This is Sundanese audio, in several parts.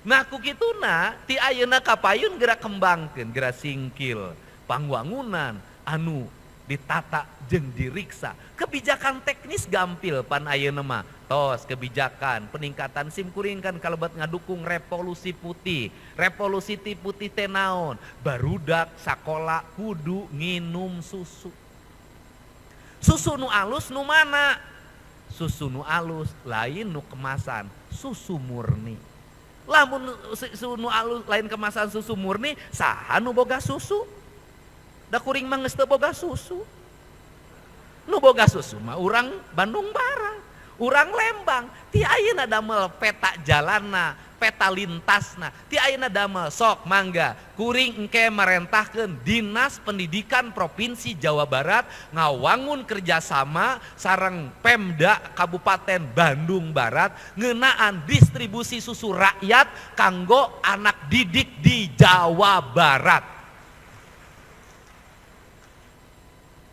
Nah ku kituna ti ayeuna kapayun gerak kembangkeun, gerak singkil pangwangunan anu ditata jeung diriksa. Kebijakan teknis gampil pan ayeuna mah. Tos kebijakan peningkatan SIM kuring kan kalebet ngadukung revolusi putih. Revolusi putih teh naon? Barudak sakola kudu nginum susu. Susu nu alus nu mana? Susu nu alus lain nu kemasan, susu murni. Lamun susu nu alus lain kemasan susu murni, saha nu boga susu? Da kuring mah geus teu boga susu. Nu boga susu mah urang Bandung Barat, urang Lembang. Ti ayeuna damel peta jalanna, peta lintasna. Ti ayeuna damel sok mangga kuring engke marentahkeun Dinas Pendidikan Provinsi Jawa Barat ngawangun kerjasama sareng Pemda Kabupaten Bandung Barat ngeunaan distribusi susu rakyat kanggo anak didik di Jawa Barat.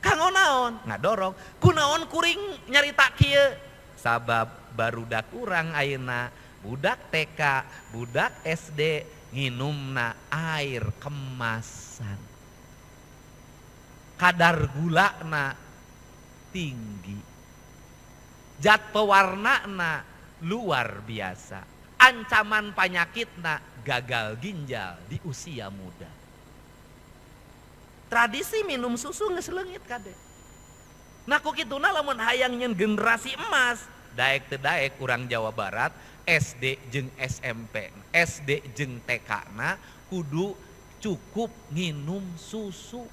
Kanggo naon? Ngadorong. Kunaon kuring nyarita kieu? Sabab barudak urang ayeuna budak TK, budak SD nginumna air kemasan. Kadar gulana tinggi. Zat pewarnana luar biasa. Ancaman penyakitna gagal ginjal di usia muda. Tradisi minum susu geus leungit kade. Nah ku kituna lamun hayang nyen generasi emas, daek teu daek urang Jawa Barat SD jeung SMP, SD jeung TK na kudu cukup nginum susu.